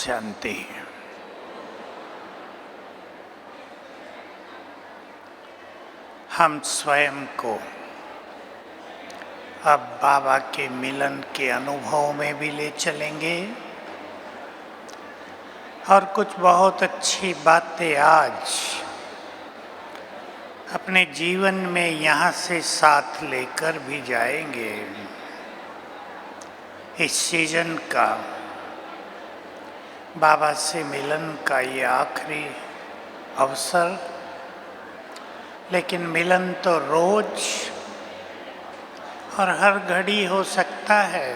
शांति। हम स्वयं को अब बाबा के मिलन के अनुभव में भी ले चलेंगे और कुछ बहुत अच्छी बातें आज अपने जीवन में यहाँ से साथ लेकर भी जाएंगे। इस सीजन का बाबा से मिलन का ये आखिरी अवसर, लेकिन मिलन तो रोज और हर घड़ी हो सकता है।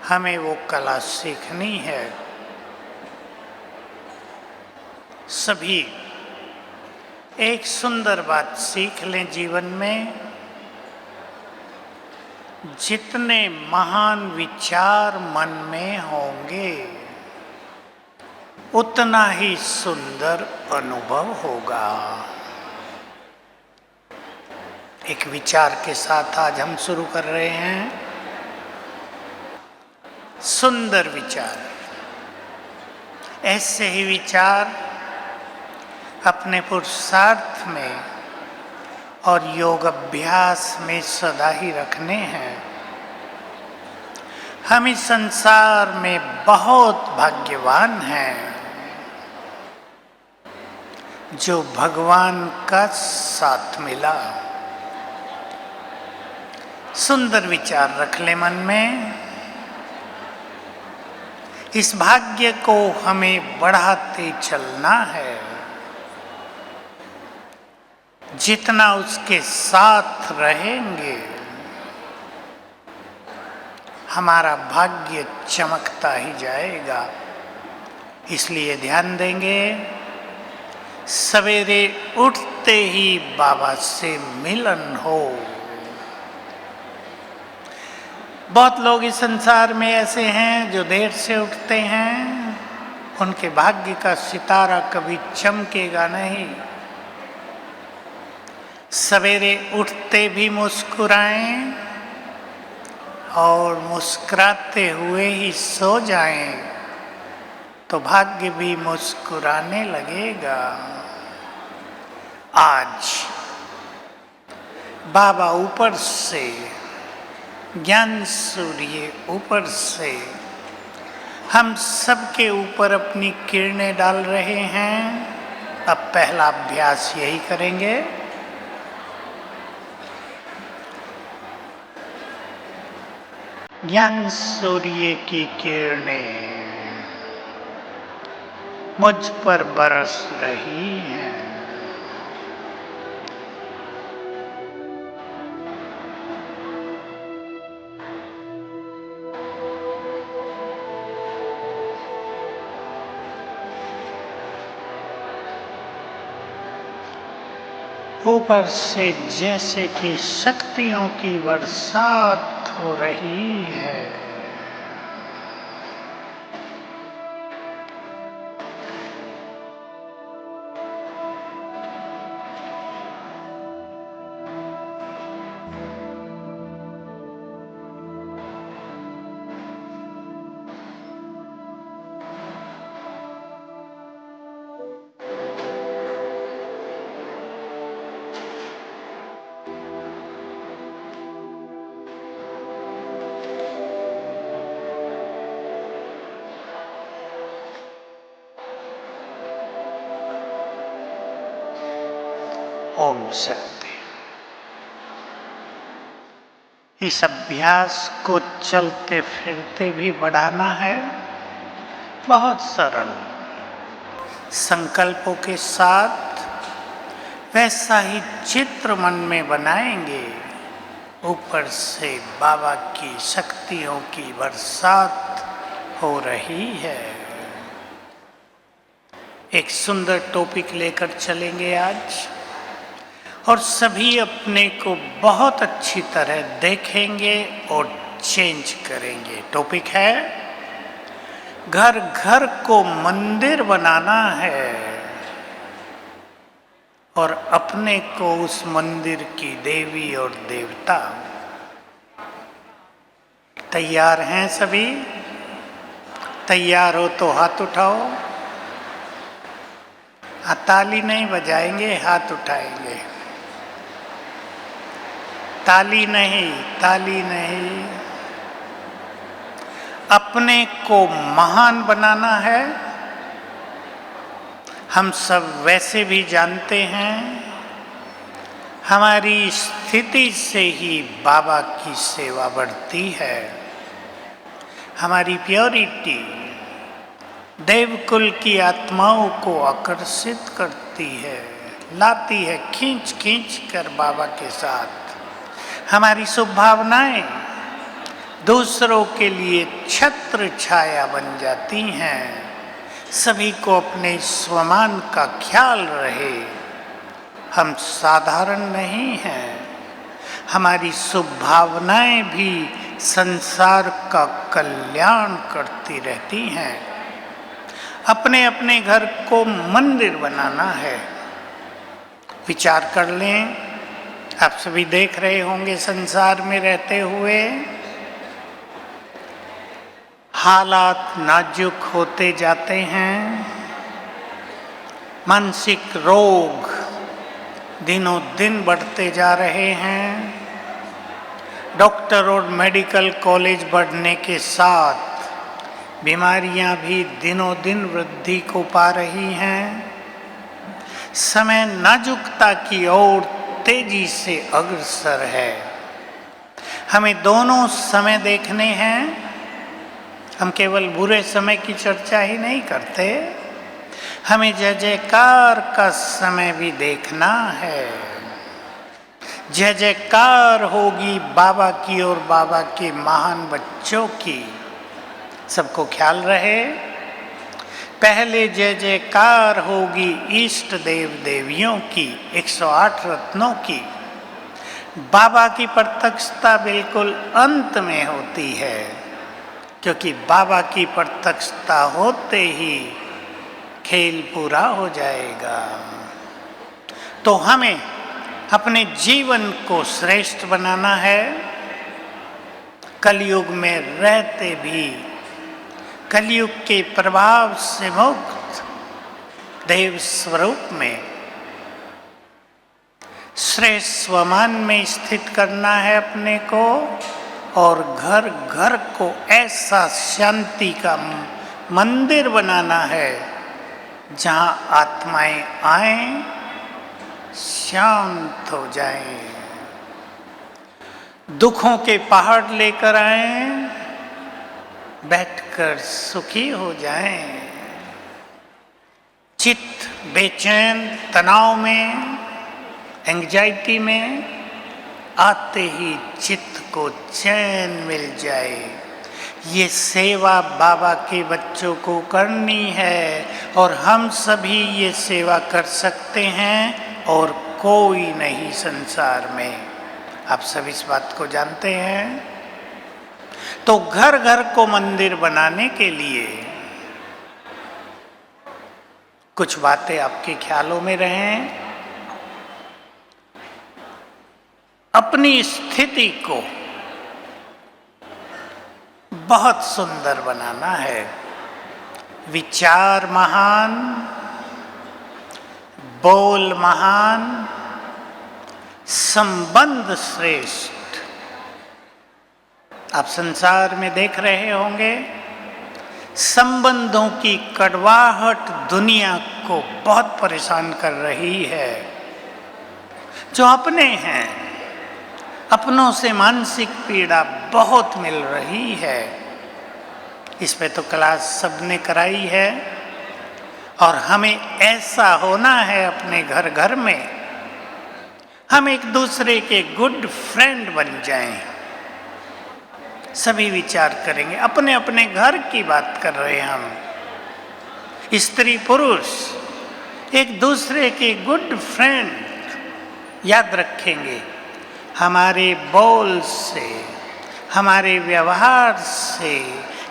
हमें वो कला सीखनी है। सभी एक सुंदर बात सीख लें जीवन में, जितने महान विचार मन में होंगे उतना ही सुंदर अनुभव होगा। एक विचार के साथ आज हम शुरू कर रहे हैं। सुंदर विचार, ऐसे ही विचार अपने पुरुषार्थ में और योग अभ्यास में सदा ही रखने हैं। हम इस संसार में बहुत भाग्यवान हैं जो भगवान का साथ मिला। सुंदर विचार रख ले मन में। इस भाग्य को हमें बढ़ाते चलना है। जितना उसके साथ रहेंगे हमारा भाग्य चमकता ही जाएगा। इसलिए ध्यान देंगे, सवेरे उठते ही बाबा से मिलन हो। बहुत लोग इस संसार में ऐसे हैं जो देर से उठते हैं, उनके भाग्य का सितारा कभी चमकेगा नहीं। सवेरे उठते भी मुस्कुराएं और मुस्कुराते हुए ही सो जाएं तो भाग्य भी मुस्कुराने लगेगा। आज बाबा ऊपर से, ज्ञान सूर्य ऊपर से हम सबके ऊपर अपनी किरणें डाल रहे हैं। अब पहला अभ्यास यही करेंगे। ज्ञान सूर्य की किरणें मुझ पर बरस रही हैं। ऊपर से जैसे कि शक्तियों की बरसात हो रही है। ओम शांति। इस अभ्यास को चलते फिरते भी बढ़ाना है। बहुत सरल संकल्पों के साथ वैसा ही चित्र मन में बनाएंगे। ऊपर से बाबा की शक्तियों की बरसात हो रही है। एक सुंदर टॉपिक लेकर चलेंगे आज और सभी अपने को बहुत अच्छी तरह देखेंगे और चेंज करेंगे। टॉपिक है, घर घर को मंदिर बनाना है और अपने को उस मंदिर की देवी और देवता। तैयार हैं सभी? तैयार हो तो हाथ उठाओ। ताली नहीं बजाएंगे, हाथ उठाएंगे। ताली नहीं, ताली नहीं। अपने को महान बनाना है। हम सब वैसे भी जानते हैं, हमारी स्थिति से ही बाबा की सेवा बढ़ती है। हमारी प्योरिटी देवकुल की आत्माओं को आकर्षित करती है, लाती है खींच खींच कर बाबा के साथ। हमारी शुभ भावनाएं दूसरों के लिए छत्र छाया बन जाती हैं। सभी को अपने स्वमान का ख्याल रहे, हम साधारण नहीं हैं। हमारी शुभ भावनाएं भी संसार का कल्याण करती रहती हैं। अपने अपने घर को मंदिर बनाना है। विचार कर लें, आप सभी देख रहे होंगे संसार में रहते हुए हालात नाजुक होते जाते हैं। मानसिक रोग दिनों दिन बढ़ते जा रहे हैं। डॉक्टर और मेडिकल कॉलेज बढ़ने के साथ बीमारियां भी दिनों दिन वृद्धि को पा रही हैं। समय नाजुकता की ओर तेजी से अग्रसर है। हमें दोनों समय देखने हैं। हम केवल बुरे समय की चर्चा ही नहीं करते, हमें जय जयकार का समय भी देखना है। जय जयकार होगी बाबा की और बाबा के महान बच्चों की। सबको ख्याल रहे, पहले जय जयकार होगी इष्ट देव देवियों की, 108 रत्नों की। बाबा की प्रत्यक्षता बिल्कुल अंत में होती है, क्योंकि बाबा की प्रत्यक्षता होते ही खेल पूरा हो जाएगा। तो हमें अपने जीवन को श्रेष्ठ बनाना है। कलयुग में रहते भी कलयुग के प्रभाव से मुक्त देव स्वरूप में श्रेष्ठ स्वमान में स्थित करना है अपने को, और घर घर को ऐसा शांति का मंदिर बनाना है जहां आत्माएं आएं, शांत हो जाएं, दुखों के पहाड़ लेकर आएं, बैठकर सुखी हो जाएं। चित्त बेचैन तनाव में, एंग्जाइटी में आते ही चित्त को चैन मिल जाए। ये सेवा बाबा के बच्चों को करनी है, और हम सभी ये सेवा कर सकते हैं और कोई नहीं संसार में। आप सब इस बात को जानते हैं। तो घर घर को मंदिर बनाने के लिए कुछ बातें आपके ख्यालों में रहें। अपनी स्थिति को बहुत सुंदर बनाना है। विचार महान, बोल महान, संबंध श्रेष्ठ। आप संसार में देख रहे होंगे, संबंधों की कड़वाहट दुनिया को बहुत परेशान कर रही है। जो अपने हैं, अपनों से मानसिक पीड़ा बहुत मिल रही है। इस पे तो क्लास सबने कराई है, और हमें ऐसा होना है अपने घर घर में, हम एक दूसरे के गुड फ्रेंड बन जाएं। सभी विचार करेंगे, अपने अपने घर की बात कर रहे हैं हम। स्त्री पुरुष एक दूसरे के गुड फ्रेंड याद रखेंगे। हमारे बोल से, हमारे व्यवहार से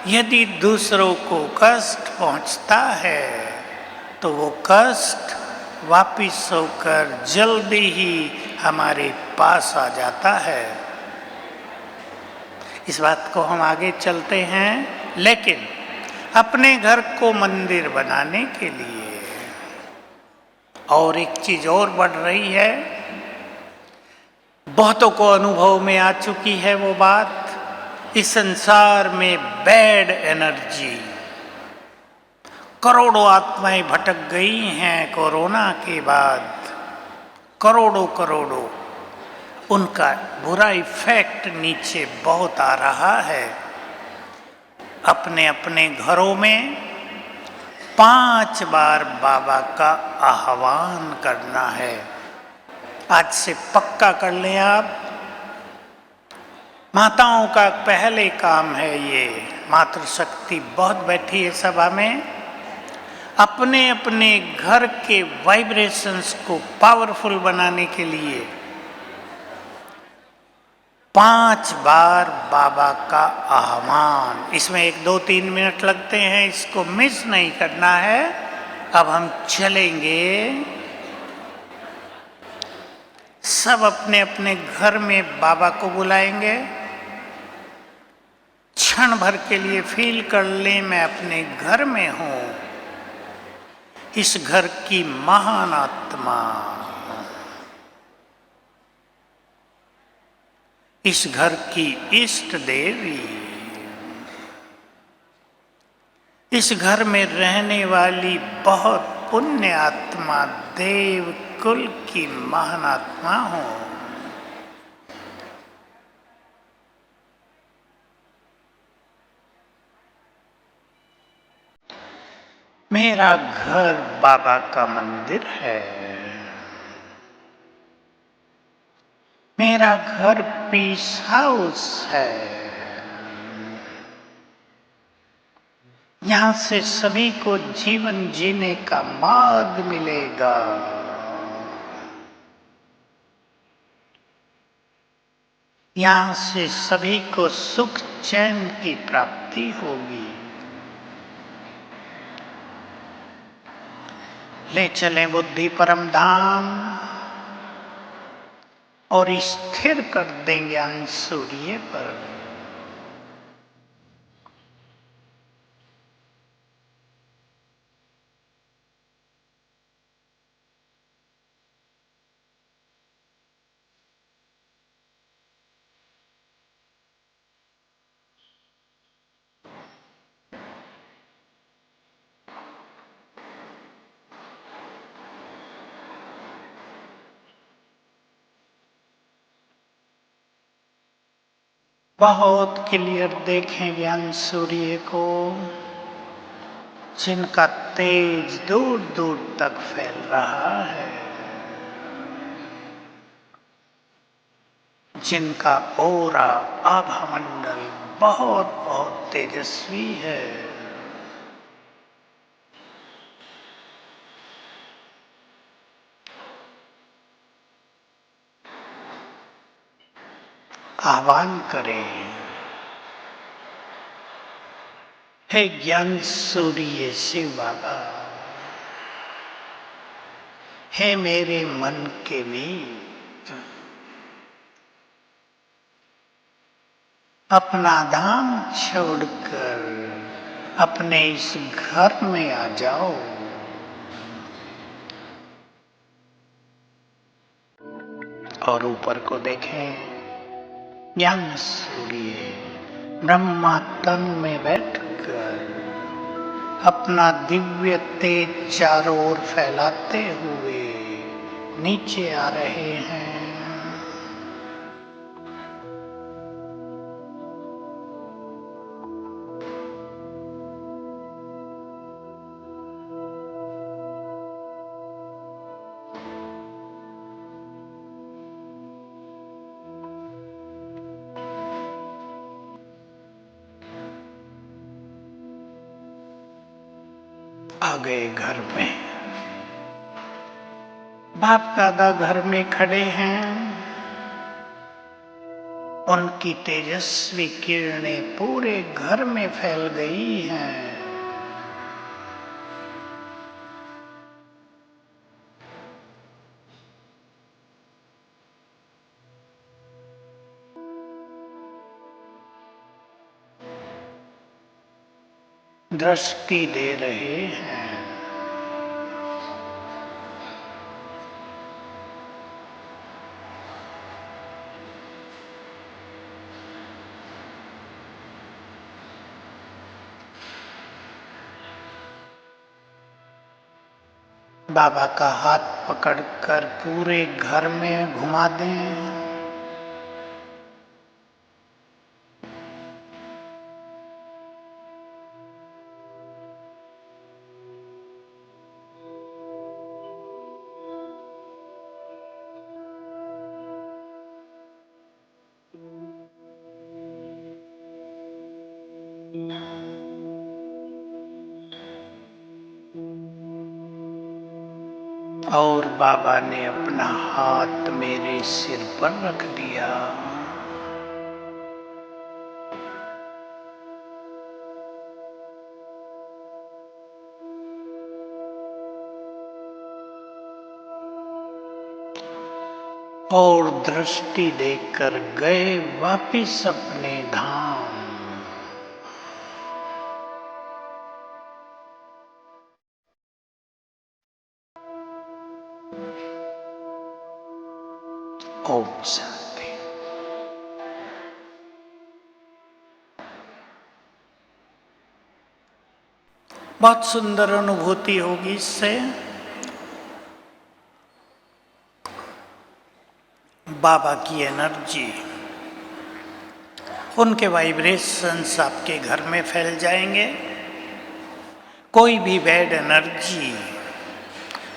यदि दूसरों को कष्ट पहुंचता है, तो वो कष्ट वापिस होकर जल्दी ही हमारे पास आ जाता है। इस बात को हम आगे चलते हैं, लेकिन अपने घर को मंदिर बनाने के लिए। और एक चीज और बढ़ रही है, बहुतों को अनुभव में आ चुकी है वो बात, इस संसार में बैड एनर्जी, करोड़ों आत्माएं भटक गई हैं कोरोना के बाद, करोड़ों करोड़ों, उनका बुरा इफेक्ट नीचे बहुत आ रहा है। अपने अपने घरों में 5 बार बाबा का आह्वान करना है। आज से पक्का कर लें आप। माताओं का पहले काम है ये, मातृशक्ति बहुत बैठी है सभा में, अपने अपने घर के वाइब्रेशंस को पावरफुल बनाने के लिए 5 बार बाबा का आह्वान। इसमें 1, 2, 3 मिनट लगते हैं, इसको मिस नहीं करना है। अब हम चलेंगे, सब अपने अपने घर में बाबा को बुलाएंगे। क्षण भर के लिए फील कर लें, मैं अपने घर में हूं, इस घर की महान आत्मा, इस घर की इष्ट देवी, इस घर में रहने वाली बहुत पुण्य आत्मा, देव कुल की महान आत्मा हूं। मेरा घर बाबा का मंदिर है, मेरा घर पीस हाउस है। यहां से सभी को जीवन जीने का मार्ग मिलेगा। यहां से सभी को सुख चैन की प्राप्ति होगी। ले चलें बुद्धि परम धाम और स्थिर कर दें ज्ञान सूर्य पर। बहुत क्लियर देखें ज्ञान सूर्य को, जिनका तेज दूर दूर तक फैल रहा है, जिनका ओरा आभा मंडल बहुत बहुत तेजस्वी है। आह्वान करें, हे ज्ञान सूर्य शिव बाबा, हे मेरे मन के मीत, अपना धाम छोड़कर अपने इस घर में आ जाओ। और ऊपर को देखें, ज्ञान सूर्य ब्रह्मा तन में बैठकर अपना दिव्य तेज चारों ओर फैलाते हुए नीचे आ रहे हैं। आ गए घर में, बाप दादा घर में खड़े हैं। उनकी तेजस्वी किरणें पूरे घर में फैल गई हैं। दृष्टि दे रहे हैं। बाबा का हाथ पकड़कर पूरे घर में घुमा दें। और बाबा ने अपना हाथ मेरे सिर पर रख दिया। और दृष्टि देकर गए वापिस अपने धाम। ओम शांति। बहुत सुंदर अनुभूति होगी इससे। बाबा की एनर्जी, उनके वाइब्रेशंस आपके घर में फैल जाएंगे। कोई भी बैड एनर्जी,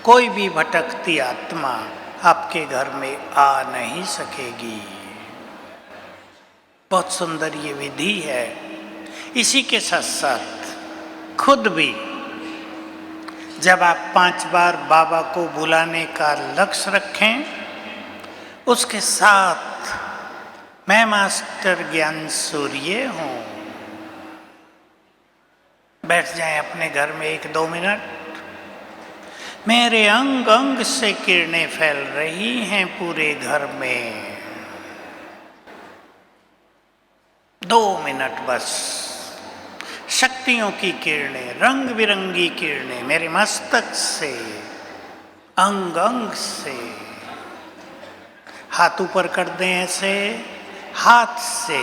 कोई भी भटकती आत्मा आपके घर में आ नहीं सकेगी। बहुत सुंदर ये विधि है। इसी के साथ साथ खुद भी जब आप 5 बार बाबा को बुलाने का लक्ष्य रखें, उसके साथ मैं मास्टर ज्ञान सूर्य हूँ, बैठ जाएं अपने घर में 1-2 मिनट। मेरे अंग अंग से किरणें फैल रही हैं पूरे घर में। 2 मिनट बस। शक्तियों की किरणें, रंग बिरंगी किरणें मेरे मस्तक से, अंग अंग से। हाथ ऊपर कर दें ऐसे, हाथ से,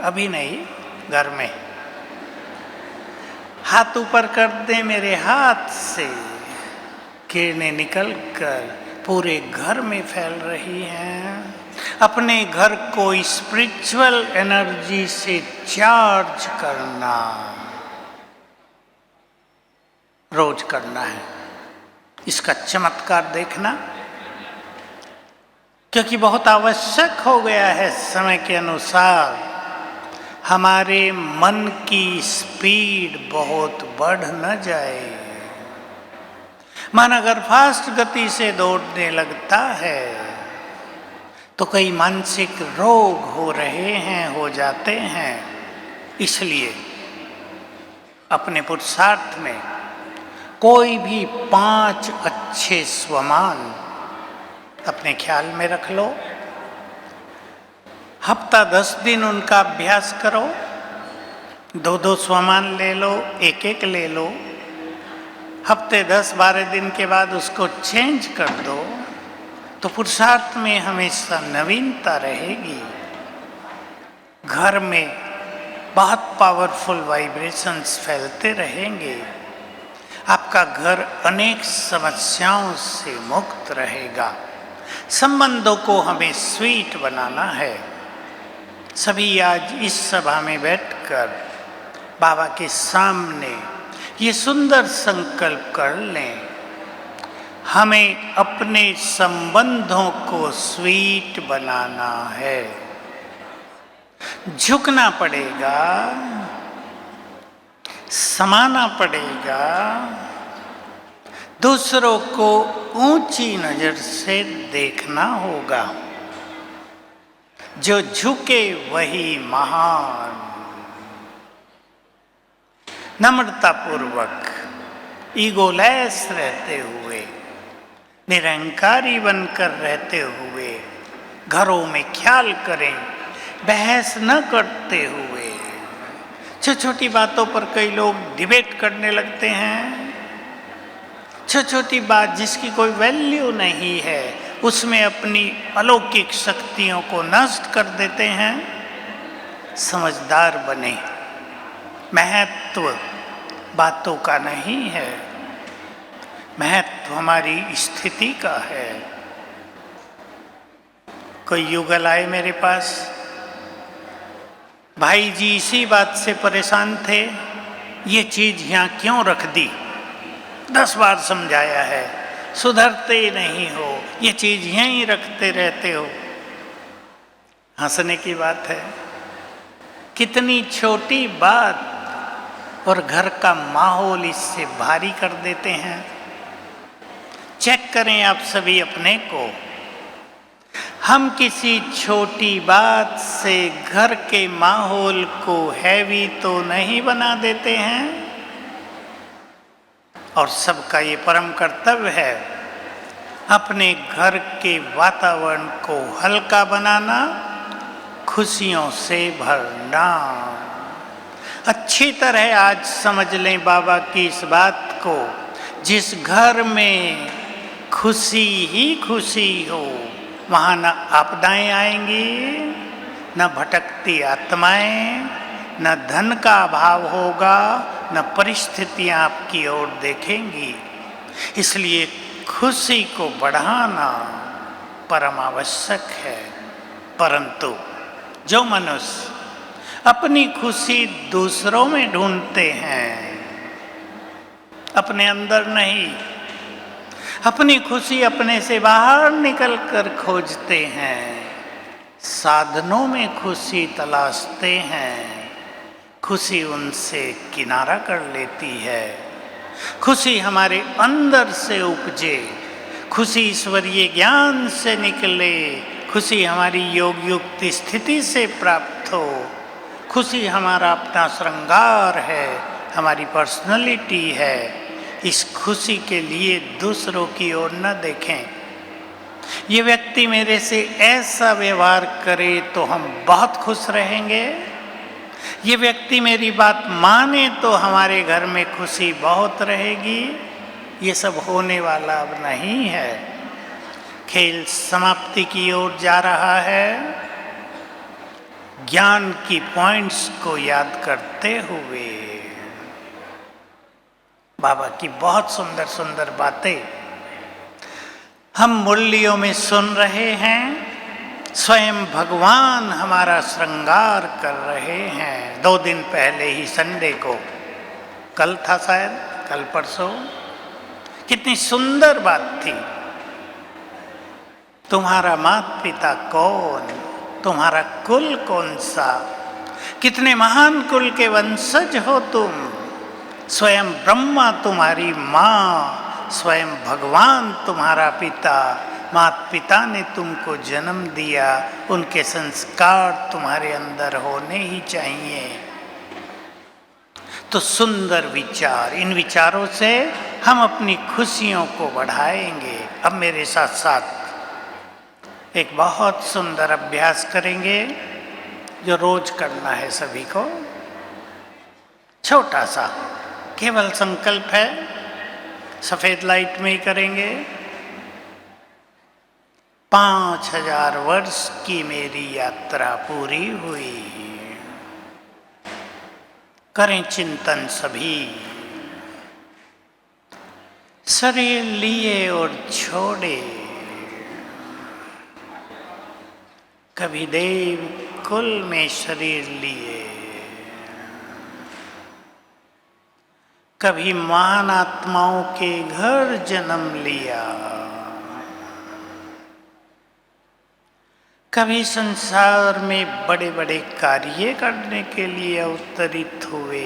अभी नहीं, घर में। हाथ ऊपर कर दें मेरे हाथ से। किरणें निकलकर पूरे घर में फैल रही हैं। अपने घर को स्पिरिचुअल एनर्जी से चार्ज करना रोज करना है। इसका चमत्कार देखना, क्योंकि बहुत आवश्यक हो गया है समय के अनुसार। हमारे मन की स्पीड बहुत बढ़ न जाए। मन अगर फास्ट गति से दौड़ने लगता है तो कई मानसिक रोग हो रहे हैं, हो जाते हैं। इसलिए अपने पुरुषार्थ में कोई भी 5 अच्छे स्वमान अपने ख्याल में रख लो। हफ्ता 10 दिन उनका अभ्यास करो। 2-2 स्वमान ले लो, 1-1 ले लो। हफ्ते 10-12 दिन के बाद उसको चेंज कर दो, तो पुरुषार्थ में हमेशा नवीनता रहेगी। घर में बहुत पावरफुल वाइब्रेशंस फैलते रहेंगे। आपका घर अनेक समस्याओं से मुक्त रहेगा। संबंधों को हमें स्वीट बनाना है। सभी आज इस सभा में बैठकर बाबा के सामने ये सुंदर संकल्प कर लें, हमें अपने संबंधों को स्वीट बनाना है। झुकना पड़ेगा, समाना पड़ेगा, दूसरों को ऊंची नजर से देखना होगा। जो झुके वही महान। नम्रता पूर्वक, ईगोलेस रहते हुए, निरंकारी बनकर रहते हुए घरों में ख्याल करें, बहस न करते हुए, छोटी छोटी बातों पर कई लोग डिबेट करने लगते हैं। छोटी छोटी बात जिसकी कोई वैल्यू नहीं है, उसमें अपनी अलौकिक शक्तियों को नष्ट कर देते हैं। समझदार बने। महत्व बातों का नहीं है, महत्व हमारी स्थिति का है। कोई युगल आए मेरे पास, भाई जी इसी बात से परेशान थे, ये चीज यहाँ क्यों रख दी, 10 बार समझाया है, सुधरते नहीं हो, ये चीज यहीं रखते रहते हो। हंसने की बात है, कितनी छोटी बात और घर का माहौल इससे भारी कर देते हैं। चेक करें आप सभी अपने को, हम किसी छोटी बात से घर के माहौल को हैवी तो नहीं बना देते हैं। और सबका ये परम कर्तव्य है अपने घर के वातावरण को हल्का बनाना, खुशियों से भरना। अच्छी तरह आज समझ लें बाबा की इस बात को, जिस घर में खुशी ही खुशी हो, वहाँ न आपदाएं आएंगी, न भटकती आत्माएं, न धन का अभाव होगा, न परिस्थितियां आपकी ओर देखेंगी। इसलिए खुशी को बढ़ाना परम आवश्यक है। परंतु जो मनुष्य अपनी खुशी दूसरों में ढूंढते हैं, अपने अंदर नहीं, अपनी खुशी अपने से बाहर निकल कर खोजते हैं, साधनों में खुशी तलाशते हैं, खुशी उनसे किनारा कर लेती है। खुशी हमारे अंदर से उपजे, खुशी ईश्वरीय ज्ञान से निकले, खुशी हमारी योग युक्त स्थिति से प्राप्त हो। खुशी हमारा अपना श्रृंगार है, हमारी पर्सनैलिटी है। इस खुशी के लिए दूसरों की ओर न देखें। ये व्यक्ति मेरे से ऐसा व्यवहार करे तो हम बहुत खुश रहेंगे, ये व्यक्ति मेरी बात माने तो हमारे घर में खुशी बहुत रहेगी। ये सब होने वाला अब नहीं है। खेल समाप्ति की ओर जा रहा है। ज्ञान की पॉइंट्स को याद करते हुए बाबा की बहुत सुंदर सुंदर बातें हम मुरलियों में सुन रहे हैं। स्वयं भगवान हमारा श्रृंगार कर रहे हैं। 2 दिन पहले ही संडे को, कल था शायद, कल परसों, कितनी सुंदर बात थी। तुम्हारा माता पिता कौन, तुम्हारा कुल कौन सा, कितने महान कुल के वंशज हो तुम। स्वयं ब्रह्मा तुम्हारी माँ, स्वयं भगवान तुम्हारा पिता। माता पिता ने तुमको जन्म दिया, उनके संस्कार तुम्हारे अंदर होने ही चाहिए। तो सुंदर विचार, इन विचारों से हम अपनी खुशियों को बढ़ाएंगे। अब मेरे साथ साथ एक बहुत सुंदर अभ्यास करेंगे जो रोज करना है सभी को। छोटा सा केवल संकल्प है, सफेद लाइट में ही करेंगे। 5000 वर्ष की मेरी यात्रा पूरी हुई। करें चिंतन सभी। शरीर लिए और छोड़े, कभी देव कुल में शरीर लिए, कभी महान आत्माओं के घर जन्म लिया, कभी संसार में बड़े बड़े कार्य करने के लिए अवतरित हुए।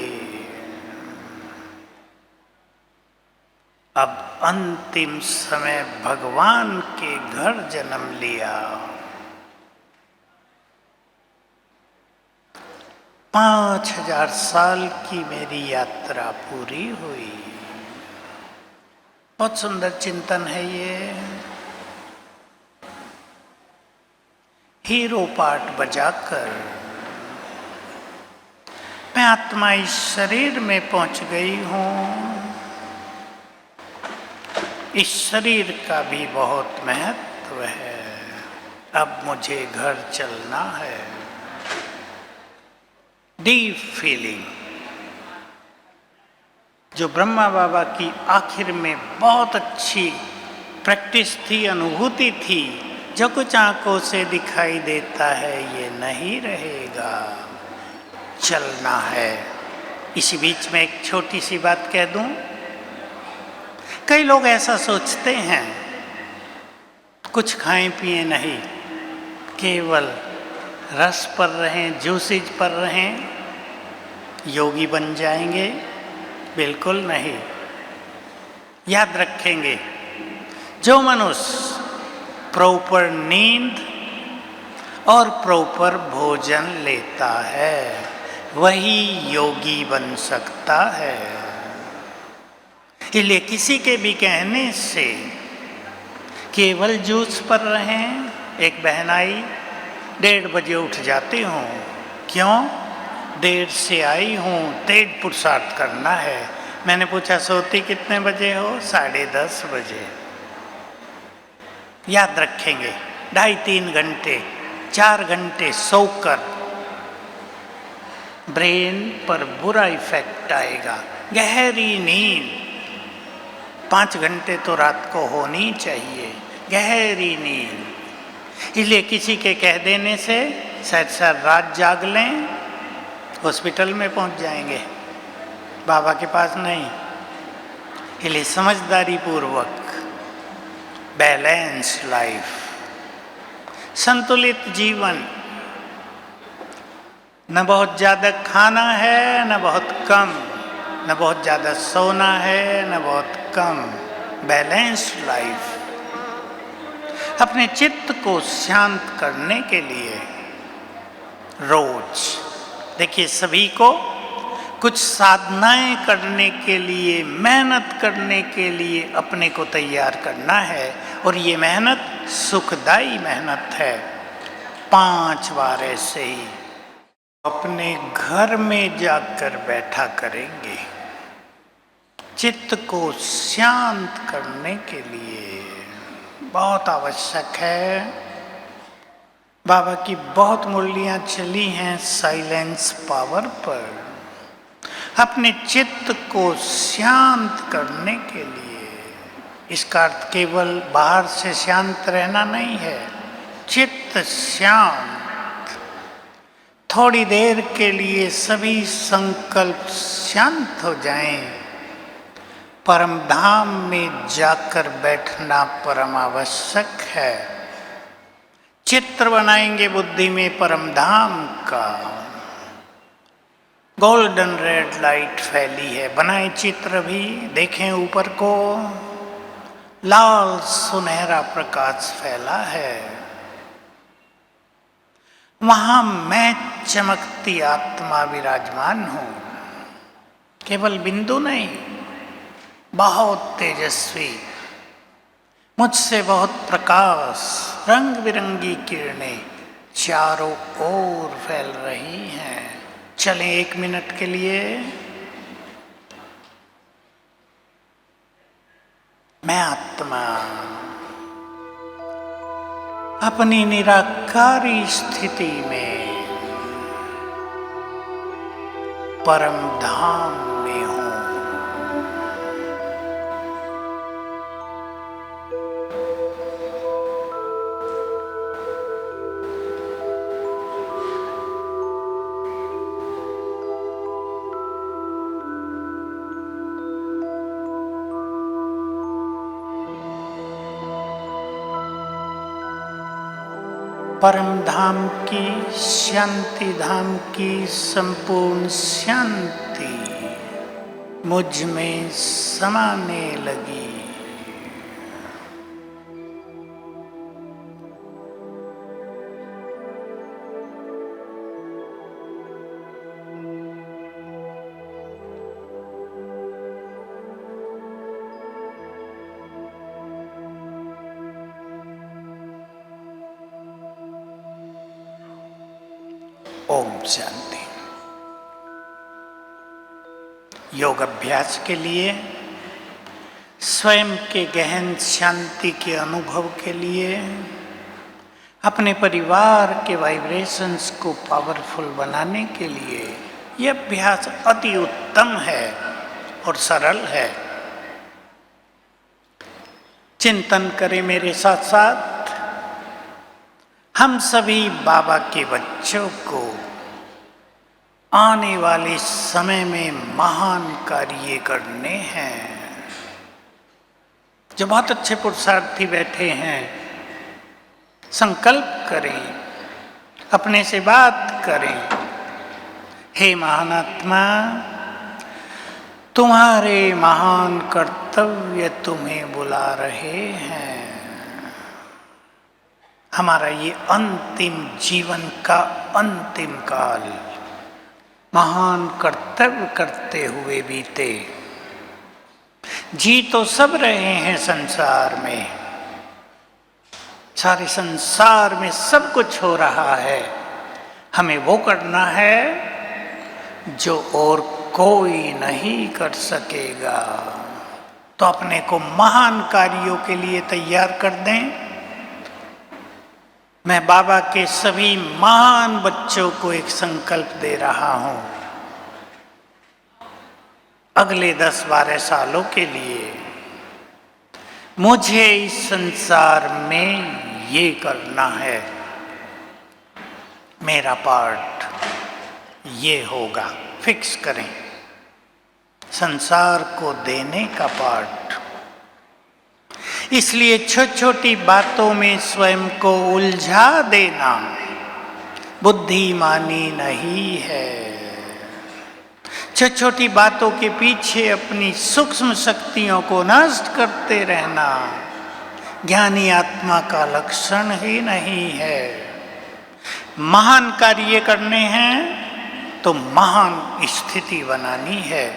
अब अंतिम समय भगवान के घर जन्म लिया। 5000 साल की मेरी यात्रा पूरी हुई। बहुत सुंदर चिंतन है ये। हीरो पार्ट बजाकर मैं आत्मा इस शरीर में पहुंच गई हूँ। इस शरीर का भी बहुत महत्व है। अब मुझे घर चलना है। डीप फीलिंग, जो ब्रह्मा बाबा की आखिर में बहुत अच्छी प्रैक्टिस थी, अनुभूति थी, जो कुछ आंखों से दिखाई देता है ये नहीं रहेगा, चलना है। इसी बीच में एक छोटी सी बात कह दूं। कई लोग ऐसा सोचते हैं कुछ खाएं पिए नहीं, केवल रस पर रहें, जूसेज पर रहें, योगी बन जाएंगे। बिल्कुल नहीं। याद रखेंगे, जो मनुष्य प्रॉपर नींद और प्रॉपर भोजन लेता है वही योगी बन सकता है। इसलिए किसी के भी कहने से केवल जूस पर रहें। एक बहन आई, 1:30 बजे उठ जाती हूँ। क्यों? देर से आई हूँ, तेज पुरुषार्थ करना है। मैंने पूछा सोती कितने बजे हो? 10:30 बजे। याद रखेंगे, 2.5-3 घंटे 4 घंटे सोकर ब्रेन पर बुरा इफेक्ट आएगा। गहरी नींद 5 घंटे तो रात को होनी चाहिए, गहरी नींद। इसलिए किसी के कह देने से शायद रात जाग लें, हॉस्पिटल में पहुंच जाएंगे, बाबा के पास नहीं। इसलिए समझदारी पूर्वक बैलेंस लाइफ, संतुलित जीवन, न बहुत ज़्यादा खाना है न बहुत कम, न बहुत ज़्यादा सोना है न बहुत कम, बैलेंस लाइफ। अपने चित्त को शांत करने के लिए रोज देखिए, सभी को कुछ साधनाएं करने के लिए, मेहनत करने के लिए अपने को तैयार करना है। और ये मेहनत सुखदायी मेहनत है। 5 बार ऐसे ही अपने घर में जाकर बैठा करेंगे, चित्त को शांत करने के लिए बहुत आवश्यक है। बाबा की बहुत मुरलियां चली हैं साइलेंस पावर पर। अपने चित्त को शांत करने के लिए, इसका अर्थ केवल बाहर से शांत रहना नहीं है, चित्त शांत। थोड़ी देर के लिए सभी संकल्प शांत हो जाएं। परम धाम में जाकर बैठना परम आवश्यक है। चित्र बनाएंगे बुद्धि में परम धाम का। गोल्डन रेड लाइट फैली है, बनाए चित्र भी, देखें ऊपर को, लाल सुनहरा प्रकाश फैला है। वहां मैं चमकती आत्मा विराजमान हूं, केवल बिंदु नहीं, बहुत तेजस्वी, मुझसे बहुत प्रकाश, रंग बिरंगी किरणें चारों ओर फैल रही हैं। चलें 1 मिनट के लिए। मैं आत्मा अपनी निराकारी स्थिति में परम धाम में हूं। परम धाम की शांति, धाम की संपूर्ण शांति मुझ में समाने लगी। ओम शांति। योग अभ्यास के लिए, स्वयं के गहन शांति के अनुभव के लिए, अपने परिवार के वाइब्रेशंस को पावरफुल बनाने के लिए यह अभ्यास अति उत्तम है और सरल है। चिंतन करें मेरे साथ साथ। हम सभी बाबा के बच्चों को आने वाले समय में महान कार्य करने हैं। जो बहुत अच्छे पुरुषार्थी बैठे हैं, संकल्प करें, अपने से बात करें। हे महानात्मा, तुम्हारे महान कर्तव्य तुम्हें बुला रहे हैं। हमारा ये अंतिम जीवन का अंतिम काल महान कर्तव्य करते हुए बीते। जी तो सब रहे हैं संसार में, सारे संसार में सब कुछ हो रहा है। हमें वो करना है जो और कोई नहीं कर सकेगा। तो अपने को महान कार्यों के लिए तैयार कर दें। मैं बाबा के सभी महान बच्चों को एक संकल्प दे रहा हूं। अगले 10-12 सालों के लिए मुझे इस संसार में ये करना है। मेरा पार्ट ये होगा। फिक्स करें संसार को देने का पार्ट। इसलिए छोटी छोटी बातों में स्वयं को उलझा देना बुद्धिमानी नहीं है। छोटी छोटी बातों के पीछे अपनी सूक्ष्म शक्तियों को नष्ट करते रहना ज्ञानी आत्मा का लक्षण ही नहीं है। महान कार्य करने हैं तो महान स्थिति बनानी है।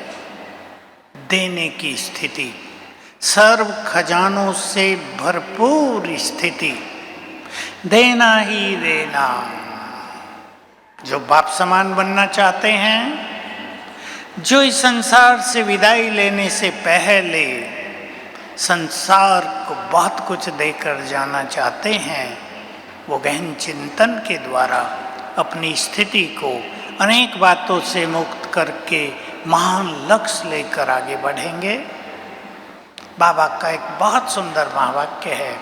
देने की स्थिति, सर्व खजानों से भरपूर स्थिति, देना ही देना। जो बाप समान बनना चाहते हैं, जो इस संसार से विदाई लेने से पहले संसार को बहुत कुछ देकर जाना चाहते हैं, वो गहन चिंतन के द्वारा अपनी स्थिति को अनेक बातों से मुक्त करके महान लक्ष्य लेकर आगे बढ़ेंगे। बाबा का एक बहुत सुंदर महावाक्य है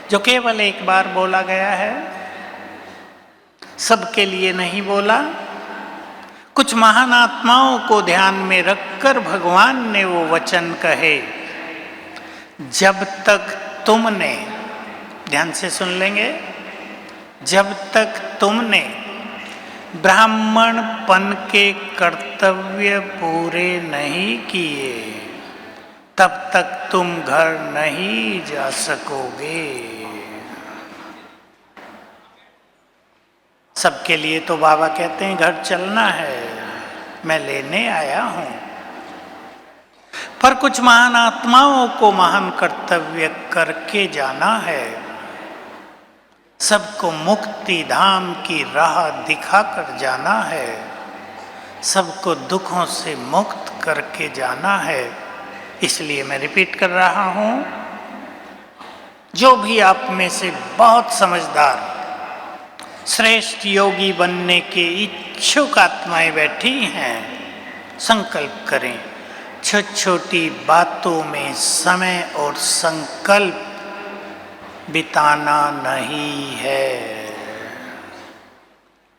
जो केवल एक बार बोला गया है, सबके लिए नहीं बोला। कुछ महान आत्माओं को ध्यान में रखकर भगवान ने वो वचन कहे। जब तक तुमने, ध्यान से सुन लेंगे, जब तक तुमने ब्राह्मणपन के कर्तव्य पूरे नहीं किए, तब तक तुम घर नहीं जा सकोगे। सबके लिए तो बाबा कहते हैं घर चलना है, मैं लेने आया हूं। पर कुछ महान आत्माओं को महान कर्तव्य करके जाना है। सबको मुक्ति धाम की राह दिखाकर जाना है। सबको दुखों से मुक्त करके जाना है। इसलिए मैं रिपीट कर रहा हूं, जो भी आप में से बहुत समझदार श्रेष्ठ योगी बनने के इच्छुक आत्माएं बैठी हैं, संकल्प करें छोटी छोटी बातों में समय और संकल्प बिताना नहीं है।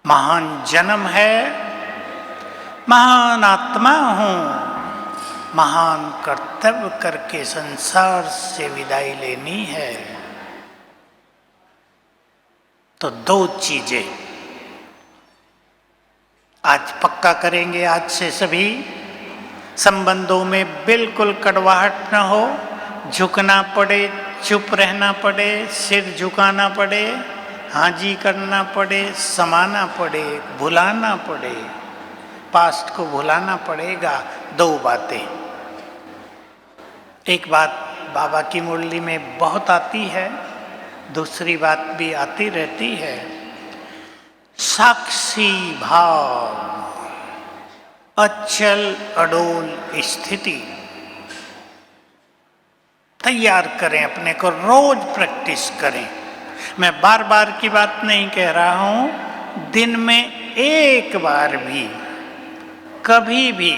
महान जन्म है, महान आत्मा हूं, महान कर्तव्य करके संसार से विदाई लेनी है। तो 2 चीजें आज पक्का करेंगे। आज से सभी संबंधों में बिल्कुल कड़वाहट न हो, झुकना पड़े, चुप रहना पड़े, सिर झुकाना पड़े, हाजी करना पड़े, समाना पड़े, भुलाना पड़े, पास्ट को भुलाना पड़ेगा। 2 बातें। एक बात बाबा की मुरली में बहुत आती है, दूसरी बात भी आती रहती है, साक्षी भाव। अचल अडोल स्थिति तैयार करें, अपने को रोज प्रैक्टिस करें। मैं बार बार की बात नहीं कह रहा हूं, दिन में एक बार भी, कभी भी,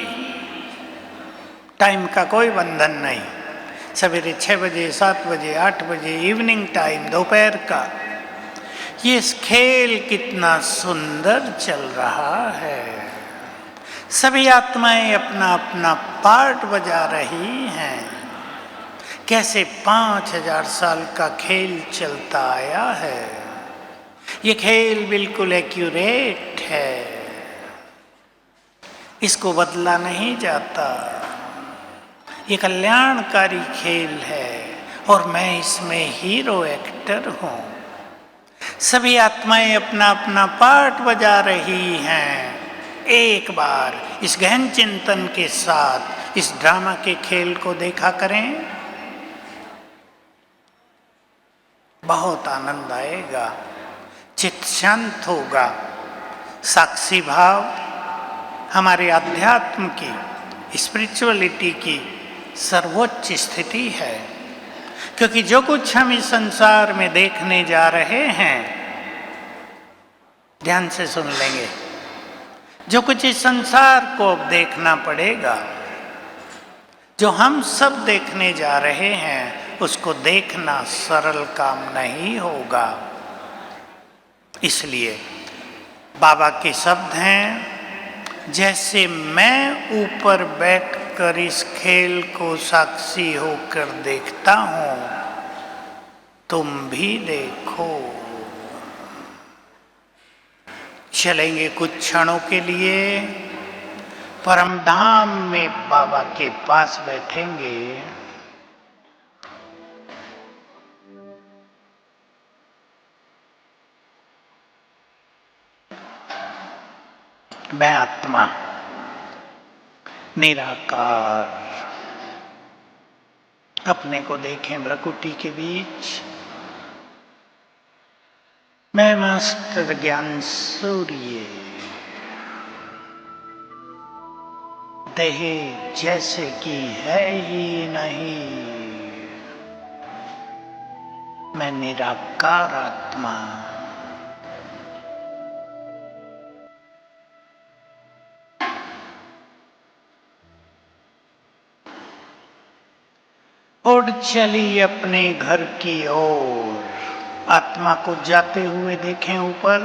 टाइम का कोई बंधन नहीं, सवेरे 6 बजे, 7 बजे, 8 बजे, इवनिंग टाइम, दोपहर का। ये खेल कितना सुंदर चल रहा है। सभी आत्माएं अपना अपना पार्ट बजा रही हैं। कैसे 5000 साल का खेल चलता आया है। ये खेल बिल्कुल एक्यूरेट है, इसको बदला नहीं जाता। ये कल्याणकारी खेल है और मैं इसमें हीरो एक्टर हूं। सभी आत्माएं अपना अपना पार्ट बजा रही हैं। एक बार इस गहन चिंतन के साथ इस ड्रामा के खेल को देखा करें, बहुत आनंद आएगा, चित्त शांत होगा। साक्षी भाव हमारे अध्यात्म की, स्पिरिचुअलिटी की सर्वोच्च स्थिति है। क्योंकि जो कुछ हम इस संसार में देखने जा रहे हैं, ध्यान से सुन लेंगे, जो कुछ इस संसार को अब देखना पड़ेगा, जो हम सब देखने जा रहे हैं, उसको देखना सरल काम नहीं होगा। इसलिए बाबा के शब्द हैं, जैसे मैं ऊपर बैठकर इस खेल को साक्षी होकर देखता हूं, तुम भी देखो। चलेंगे कुछ क्षणों के लिए, परम धाम में बाबा के पास बैठेंगे। मैं आत्मा निराकार, अपने को देखें भ्रकुटी के बीच। मैं मास्टर ज्ञान सूर्य, देह जैसे कि है ही नहीं। मैं निराकार आत्मा। उड़ चली अपने घर की ओर। आत्मा को जाते हुए देखें ऊपर।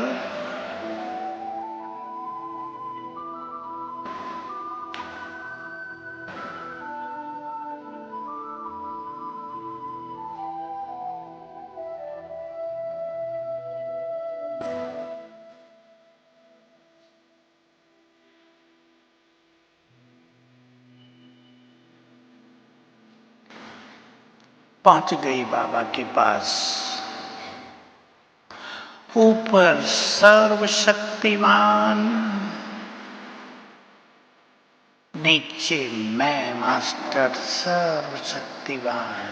पहुंच गई बाबा के पास। ऊपर सर्वशक्तिमान, नीचे मैं मास्टर सर्वशक्तिमान।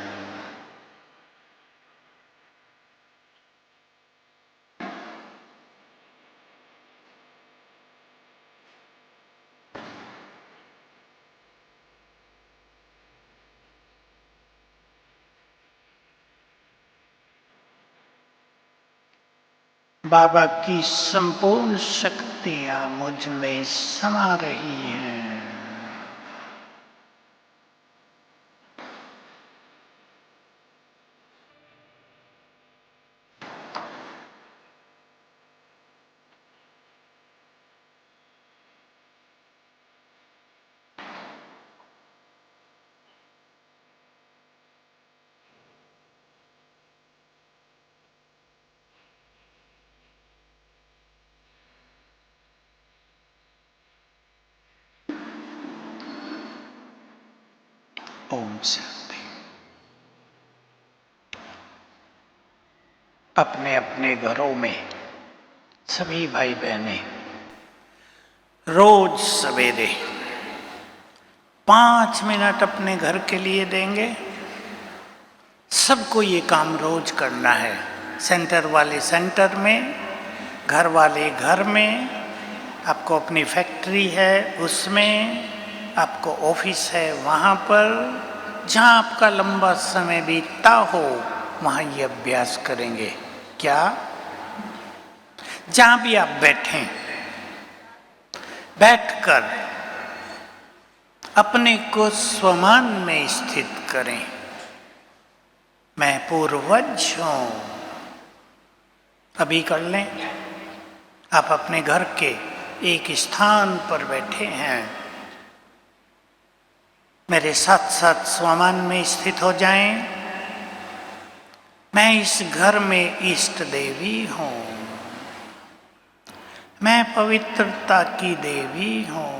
बाबा की संपूर्ण शक्तियां मुझ में समा रही हैं। ओम शांति। अपने अपने घरों में सभी भाई बहनें रोज सवेरे 5 मिनट अपने घर के लिए देंगे। सबको ये काम रोज करना है। सेंटर वाले सेंटर में, घर वाले घर में, आपको अपनी फैक्ट्री है उसमें, आपको ऑफिस है वहाँ पर, जहाँ आपका लंबा समय बीतता हो वहाँ ये अभ्यास करेंगे। क्या? जहाँ भी आप बैठें, बैठकर अपने को स्वमान में स्थित करें। मैं पूर्वज हूं। अभी कर लें। आप अपने घर के एक स्थान पर बैठे हैं, मेरे साथ साथ स्वमान में स्थित हो जाएं। मैं इस घर में इष्ट देवी हूं, मैं पवित्रता की देवी हूं,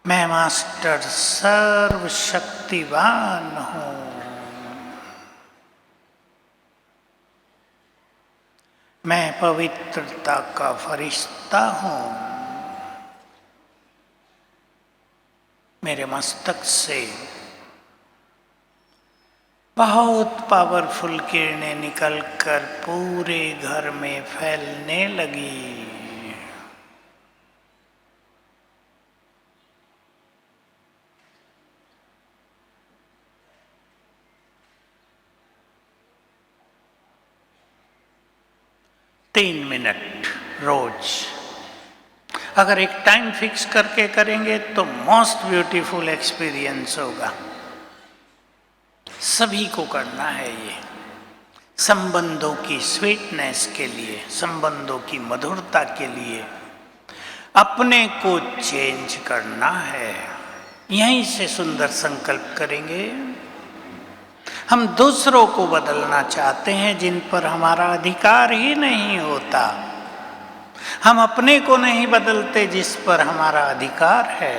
मैं मास्टर सर्वशक्तिवान हूं। मैं पवित्रता का फरिश्ता हूं। मेरे मस्तक से बहुत पावरफुल किरणें निकलकर पूरे घर में फैलने लगी। तीन मिनट रोज। अगर एक टाइम फिक्स करके करेंगे तो मोस्ट ब्यूटीफुल एक्सपीरियंस होगा। सभी को करना है ये, संबंधों की स्वीटनेस के लिए, संबंधों की मधुरता के लिए अपने को चेंज करना है। यहीं से सुंदर संकल्प करेंगे। हम दूसरों को बदलना चाहते हैं जिन पर हमारा अधिकार ही नहीं होता। हम अपने को नहीं बदलते जिस पर हमारा अधिकार है।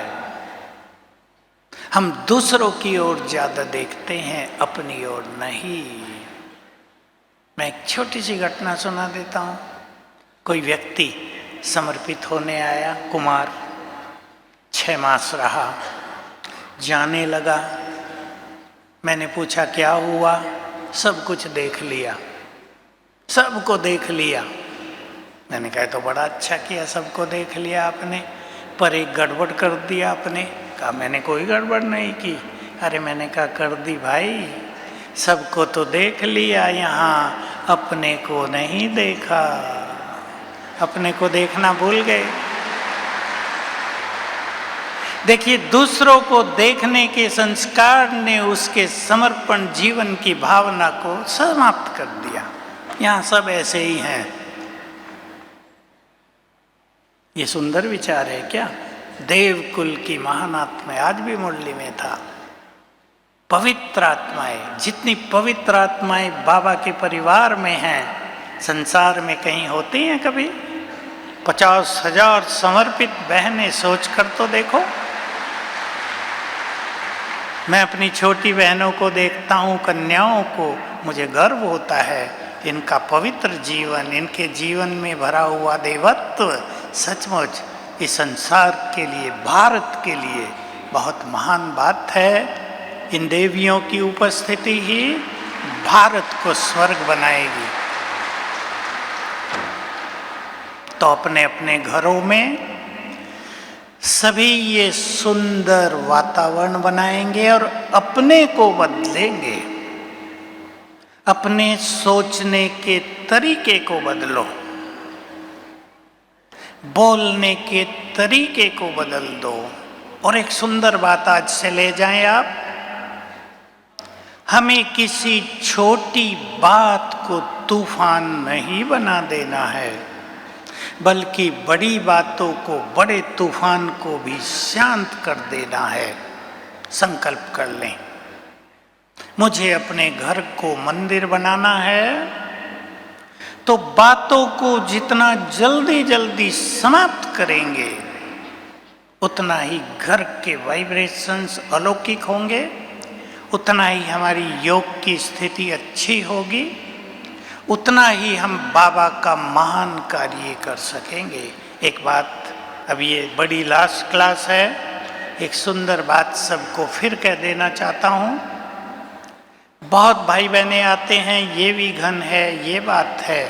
हम दूसरों की ओर ज्यादा देखते हैं, अपनी ओर नहीं। मैं एक छोटी सी घटना सुना देता हूं। कोई व्यक्ति समर्पित होने आया, कुमार, 6 मास रहा, जाने लगा। मैंने पूछा क्या हुआ? सब कुछ देख लिया, सबको देख लिया। मैंने कहा तो बड़ा अच्छा किया, सबको देख लिया आपने, पर एक गड़बड़ कर दिया आपने। कहा मैंने कोई गड़बड़ नहीं की। अरे मैंने कहा कर दी भाई, सबको तो देख लिया, यहाँ अपने को नहीं देखा, अपने को देखना भूल गए। देखिए, दूसरों को देखने के संस्कार ने उसके समर्पण जीवन की भावना को समाप्त कर दिया। यहाँ सब ऐसे ही हैं। ये सुंदर विचार है क्या? देवकुल की महान आत्माएं, आज भी मुरली में था, पवित्र आत्माएं, जितनी पवित्र आत्माएं बाबा के परिवार में हैं, संसार में कहीं होती हैं कभी? 50,000 समर्पित बहनें, सोच कर तो देखो। मैं अपनी छोटी बहनों को देखता हूँ, कन्याओं को, मुझे गर्व होता है। इनका पवित्र जीवन, इनके जीवन में भरा हुआ देवत्व सचमुच इस संसार के लिए, भारत के लिए बहुत महान बात है। इन देवियों की उपस्थिति ही भारत को स्वर्ग बनाएगी। तो अपने अपने घरों में सभी ये सुंदर वातावरण बनाएंगे और अपने को बदलेंगे। अपने सोचने के तरीके को बदलो, बोलने के तरीके को बदल दो। और एक सुंदर बात आज से ले जाएं आप, हमें किसी छोटी बात को तूफान नहीं बना देना है, बल्कि बड़ी बातों को, बड़े तूफान को भी शांत कर देना है। संकल्प कर लें, मुझे अपने घर को मंदिर बनाना है, तो बातों को जितना जल्दी जल्दी समाप्त करेंगे उतना ही घर के वाइब्रेशंस अलौकिक होंगे, उतना ही हमारी योग की स्थिति अच्छी होगी, उतना ही हम बाबा का महान कार्य कर सकेंगे। एक बात, अब ये बड़ी लास्ट क्लास है, एक सुंदर बात सबको फिर कह देना चाहता हूँ। बहुत भाई बहनें आते हैं, ये विघन है, ये बात है,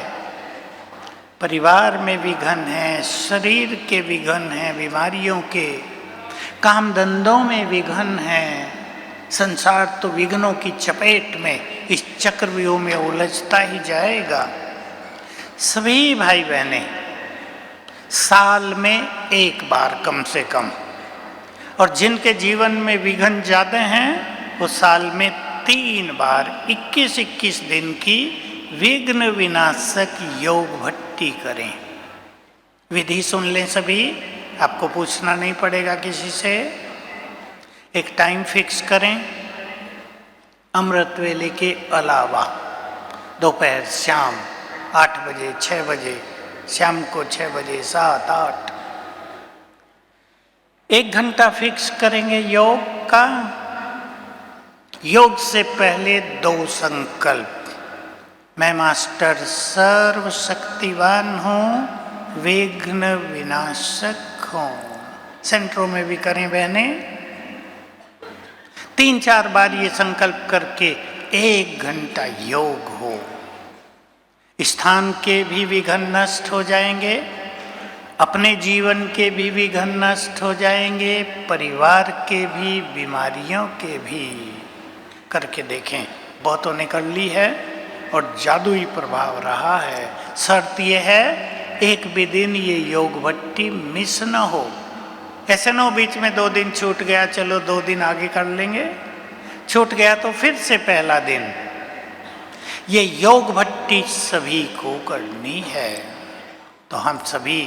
परिवार में विघन है, शरीर के विघन है, बीमारियों के, काम धंधों में विघन है। संसार तो विघ्नों की चपेट में, इस चक्रव्यूह में उलझता ही जाएगा। सभी भाई बहनें साल में एक बार कम से कम, और जिनके जीवन में विघन ज्यादा हैं वो साल में 3 बार 21-21 दिन की विघ्न विनाशक योग भट्टी करें। विधि सुन लें सभी, आपको पूछना नहीं पड़ेगा किसी से। एक टाइम फिक्स करें, अमृत वेले के अलावा दोपहर, शाम 8 बजे, 6 बजे, शाम को 6 बजे, 7, 8, 1 घंटा फिक्स करेंगे योग का। योग से पहले 2 संकल्प। मैं मास्टर सर्वशक्तिवान हूँ, विघ्न विनाशक हूँ। सेंटरों में भी करें बहने। 3-4 बार ये संकल्प करके 1 घंटा योग हो। स्थान के भी विघन नष्ट हो जाएंगे, अपने जीवन के भी विघन नष्ट हो जाएंगे, परिवार के भी, बीमारियों के भी। करके देखें, बहुतों ने कर ली है और जादुई प्रभाव रहा है। शर्त यह है, एक भी दिन ये योग भट्टी मिस न हो। ऐसे न हो बीच में 2 दिन छूट गया, चलो 2 दिन आगे कर लेंगे, छूट गया तो फिर से पहला दिन। ये योग भट्टी सभी को करनी है। तो हम सभी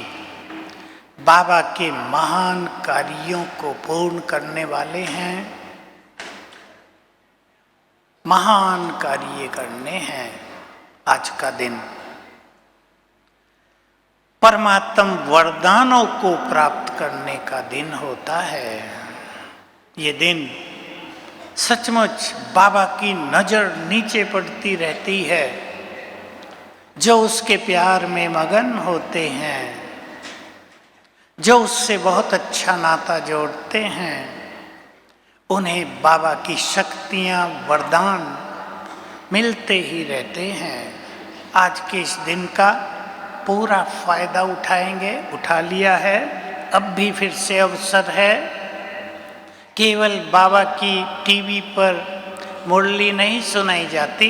बाबा के महान कार्यों को पूर्ण करने वाले हैं, महान कार्य करने हैं। आज का दिन परमात्म वरदानों को प्राप्त करने का दिन होता है। ये दिन सचमुच बाबा की नजर नीचे पड़ती रहती है। जो उसके प्यार में मगन होते हैं, जो उससे बहुत अच्छा नाता जोड़ते हैं, उन्हें बाबा की शक्तियां, वरदान मिलते ही रहते हैं। आज के इस दिन का पूरा फायदा उठाएंगे, उठा लिया है, अब भी फिर से अवसर है। केवल बाबा की टीवी पर मुरली नहीं सुनाई जाती,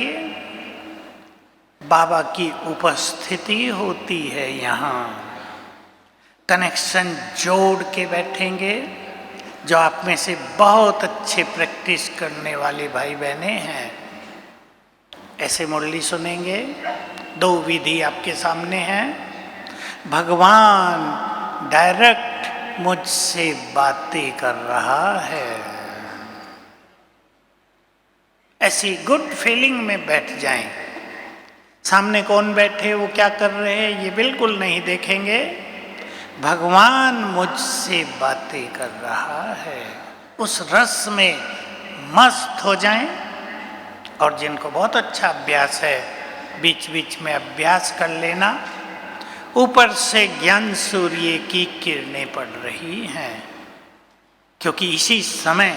बाबा की उपस्थिति होती है। यहाँ कनेक्शन जोड़ के बैठेंगे। जो आप में से बहुत अच्छे प्रैक्टिस करने वाले भाई बहने हैं, ऐसे मुरली सुनेंगे। 2 विधि आपके सामने हैं। भगवान डायरेक्ट मुझसे बातें कर रहा है। ऐसी गुड फीलिंग में बैठ जाएं। सामने कौन बैठे, वो क्या कर रहे हैं, ये बिल्कुल नहीं देखेंगे। भगवान मुझसे बातें कर रहा है, उस रस में मस्त हो जाएं। और जिनको बहुत अच्छा अभ्यास है, बीच बीच में अभ्यास कर लेना। ऊपर से ज्ञान सूर्य की किरणें पड़ रही हैं, क्योंकि इसी समय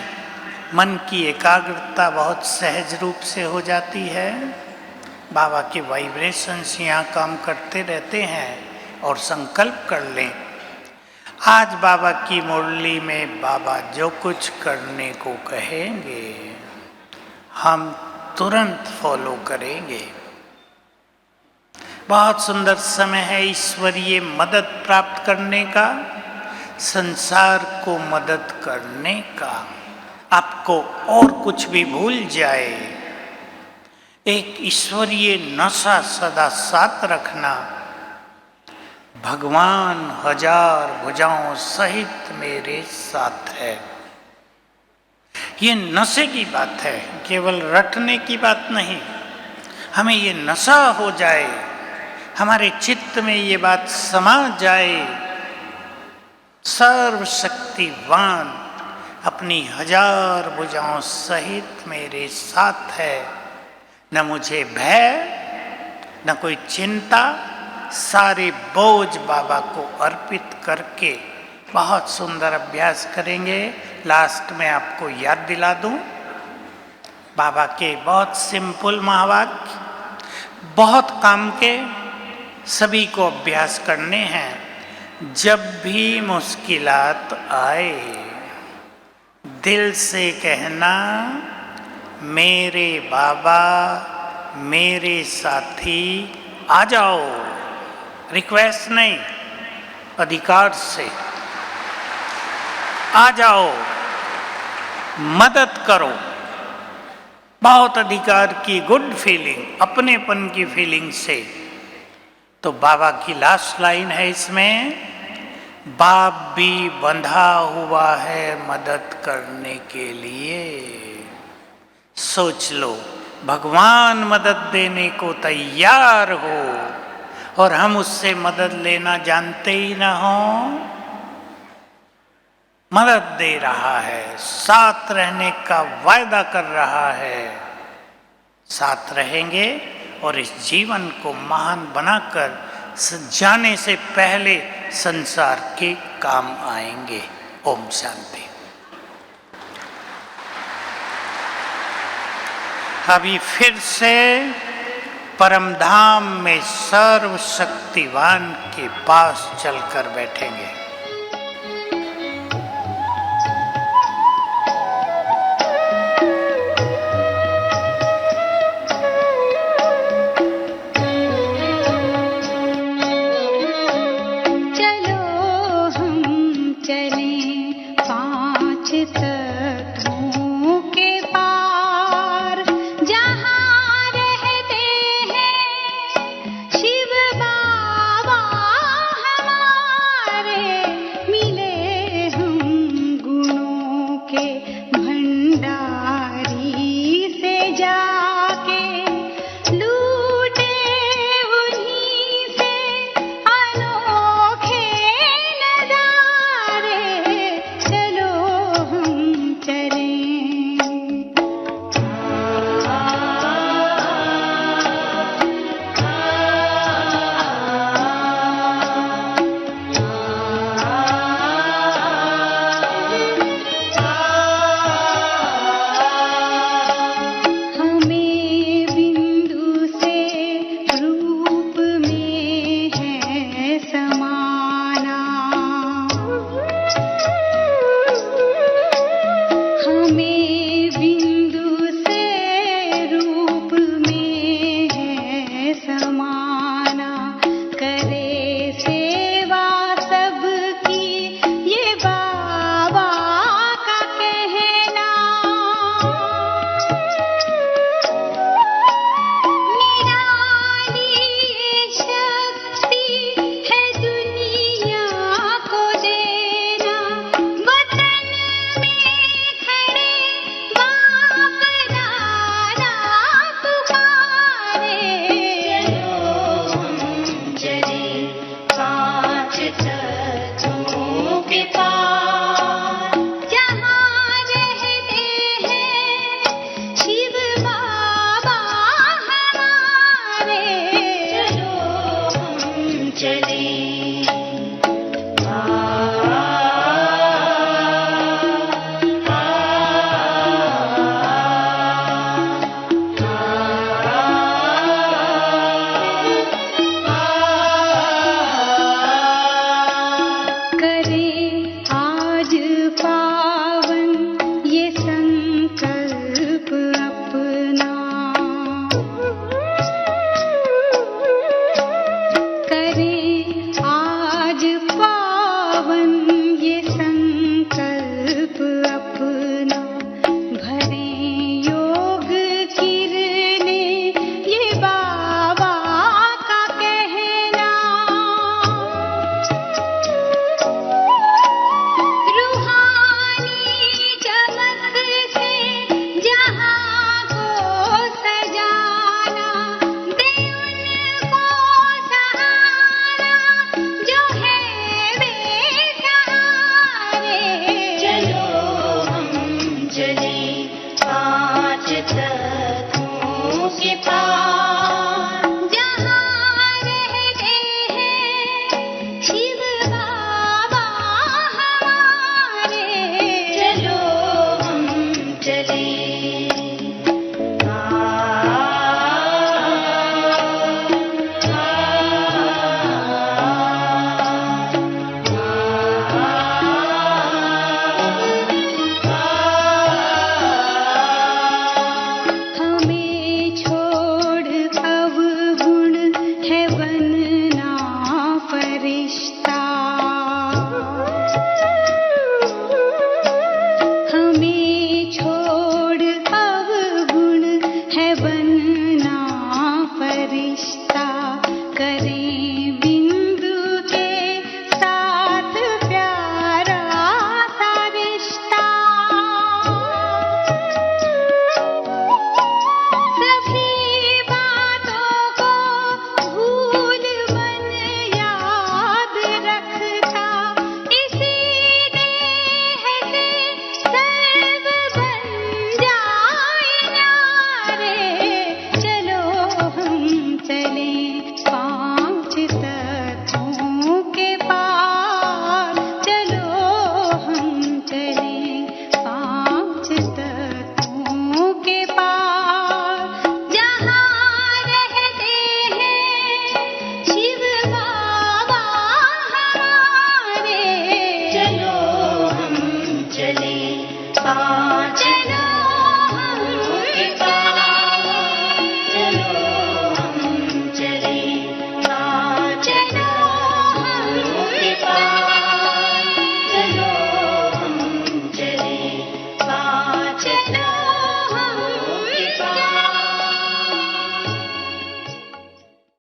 मन की एकाग्रता बहुत सहज रूप से हो जाती है। बाबा के वाइब्रेशंस यहाँ काम करते रहते हैं। और संकल्प कर लें, आज बाबा की मुरली में बाबा जो कुछ करने को कहेंगे, हम तुरंत फॉलो करेंगे। बहुत सुंदर समय है ईश्वरीय मदद प्राप्त करने का, संसार को मदद करने का। आपको और कुछ भी भूल जाए, एक ईश्वरीय नशा सदा साथ रखना। भगवान 1000 भुजाओं सहित मेरे साथ है। ये नशे की बात है, केवल रटने की बात नहीं। हमें ये नशा हो जाए, हमारे चित्त में ये बात समा जाए, सर्वशक्तिवान अपनी 1000 भुजाओं सहित मेरे साथ है। न मुझे भय, न कोई चिंता। सारे बोझ बाबा को अर्पित करके बहुत सुंदर अभ्यास करेंगे। लास्ट में आपको याद दिला दूं बाबा के बहुत सिंपल महावाक्य, बहुत काम के, सभी को अभ्यास करने हैं। जब भी मुश्किलात आए, दिल से कहना, मेरे बाबा, मेरे साथी आ जाओ। रिक्वेस्ट नहीं, अधिकार से आ जाओ, मदद करो। बहुत अधिकार की गुड फीलिंग, अपनेपन की फीलिंग से। तो बाबा की लास्ट लाइन है इसमें, बाप भी बंधा हुआ है मदद करने के लिए। सोच लो, भगवान मदद देने को तैयार हो और हम उससे मदद लेना जानते ही ना हो। मदद दे रहा है, साथ रहने का वायदा कर रहा है। साथ रहेंगे और इस जीवन को महान बनाकर जाने से पहले संसार के काम आएंगे। ओम शांति। अभी फिर से परम धाम में सर्वशक्तिवान के पास चलकर बैठेंगे। चले।